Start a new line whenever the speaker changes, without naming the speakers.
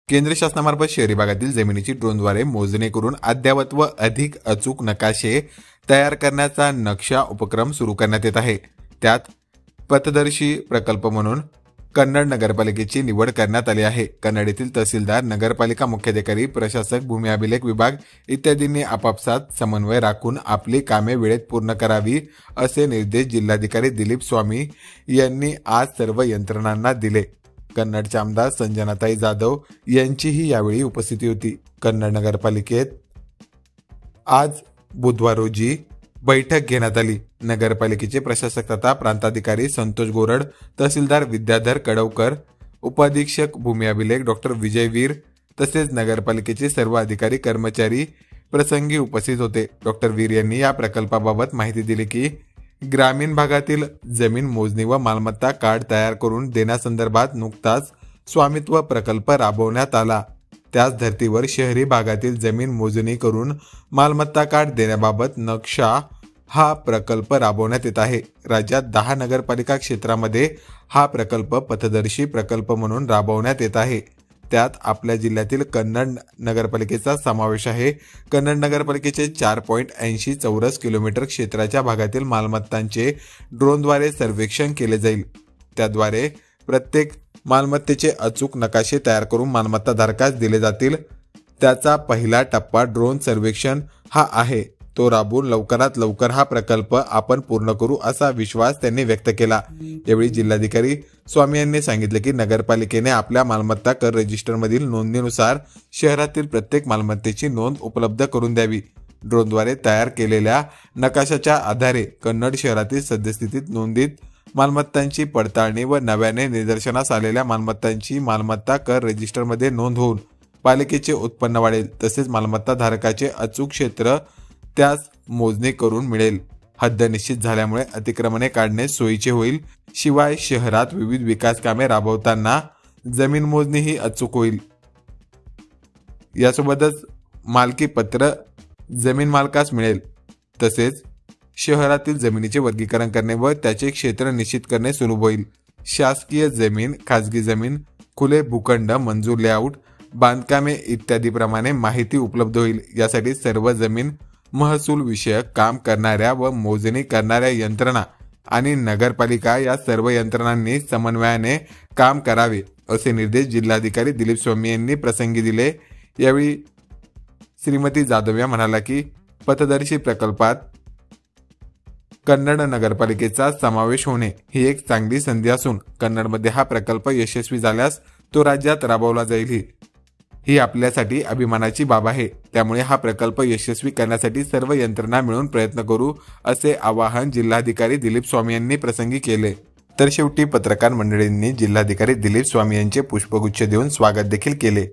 केंद्र शासनामार्फत शहरी भागातील जमिनीची ड्रोनद्वारे मोजणी करून अद्ययावत व अधिक अचूक नकाशे तयार करण्याचा नक्षा उपक्रम सुरू करण्यात येत आहे। त्यात पथदर्शी प्रकल्प म्हणून कन्नड नगरपालिकेची निवड करण्यात आली आहे। कन्नड येथील तहसीलदार, नगरपालिका मुख्याधिकारी, प्रशासक, भूमी अभिलेख विभाग इत्यादींनी आपापसात समन्वय राखून आपली कामे वेळेत पूर्ण करावी असे निर्देश जिल्हाधिकारी दिलीप स्वामी यांनी आज सर्व यंत्रणांना दिले। कन्नडचे आमदार संजनाताई जाधव यांचीही यावेळी उपस्थिती होती। कन्नड नगरपालिकेत आज बुधवार रोजी बैठक घेण्यात आली। नगरपालिकेचे प्रशासक तथा प्रांताधिकारी संतोष गोरड, तहसीलदार विद्याधर कडवकर, उपाधीक्षक भूमी अभिलेख डॉक्टर विजय वीर तसेच नगरपालिकेचे सर्व अधिकारी कर्मचारी प्रसंगी उपस्थित होते। डॉक्टर वीर यांनी या प्रकल्पाबाबत माहिती दिली की ग्रामीण भागातील जमीन मोजणी व मालमत्ता कार्ड तयार करून देण्यासंदर्भात नुकताच स्वामित्व प्रकल्प राबवण्यात आला। त्याच धर्तीवर शहरी भागातील जमीन मोजणी करून मालमत्ता कार्ड देण्याबाबत नक्षा हा प्रकल्प राबवण्यात येत आहे। राज्यात 10 नगरपालिका क्षेत्रामध्ये हा प्रकल्प पथदर्शी प्रकल्प म्हणून राबवण्यात येत आहे। त्यात आपल्या जिल्ह्यातील कन्नड नगरपालिकेचा समावेश आहे। कन्नड नगरपालिकेचे 4.80 चौरस किलोमीटर क्षेत्राच्या भागातील मालमत्तांचे ड्रोनद्वारे सर्वेक्षण केले जाईल। त्याद्वारे प्रत्येक मालमत्तेचे अचूक नकाशे तयार करून मालमत्ता धारकास दिले जातील। त्याचा पहिला टप्पा ड्रोन सर्वेक्षण हा आहे। तो राबवून लवकरात लवकर हा प्रकल्प आपण पूर्ण करू असा विश्वास त्यांनी व्यक्त केला। यावेळी जिल्हाधिकारी स्वामी यांनी सांगितले की नगरपालिकेने आपल्या मालमत्ता कर रजिस्टरमधील नोंदणीनुसार शहरातील प्रत्येक मालमत्तेची नोंद उपलब्ध करून द्यावी। ड्रोनद्वारे तयार केलेल्या नकाशाच्या आधारे कन्नड शहरातील सद्यस्थितीत नोंदित मालमत्तांची पडताळणी व नव्याने निदर्शनास आलेल्या मालमत्तांची मालमत्ता कर रजिस्टरमध्ये नोंद होऊन पालिकेचे उत्पन्न वाढेल। तसेच मालमत्ता धारकाचे अचूक क्षेत्र त्यास मोजणी करून मिळेल। हद्द निश्चित झाल्यामुळे अतिक्रमणे काढणे सोयीचे होईल। शिवाय शहरात विविध विकास कामे राबवताना जमीन मोजणी ही अचूक होईल। यासोबतच मालकी पत्र जमीन मालकास मिळेल। तसेच शहरातील जमिनीचे वर्गीकरण करणे व त्याचे क्षेत्र निश्चित करणे सुलभ होईल। शासकीय जमीन, खाजगी जमीन, खुले भूखंड, मंजूर लेआउट, बांधकामे इत्यादी प्रमाणे माहिती उपलब्ध होईल। यासाठी सर्व जमीन महसूल विषयक काम करणाऱ्या व मोजणी करणाऱ्या यंत्रणा आणि नगरपालिका या सर्व यंत्रणांनी समन्वयाने काम करावे असे निर्देश जिल्हाधिकारी दिलीप स्वामी यांनी प्रसंगी दिले। यावेळी श्रीमती जाधव या म्हणाला की पथदर्शी प्रकल्पात कन्नड नगरपालिकेचा समावेश होणे ही एक चांगली संधी असून कन्नडमध्ये हा प्रकल्प यशस्वी झाल्यास तो राज्यात राबवला जाईल ही आपल्यासाठी अभिमानाची बाब आहे। त्यामुळे हा प्रकल्प यशस्वी करण्यासाठी सर्व यंत्रणा मिळून प्रयत्न करू असे आवाहन जिल्हाधिकारी दिलीप स्वामी यांनी प्रसंगी केले। तर शेवटी पत्रकार मंडळींनी जिल्हाधिकारी दिलीप स्वामी यांचे पुष्पगुच्छ देऊन स्वागत देखील केले।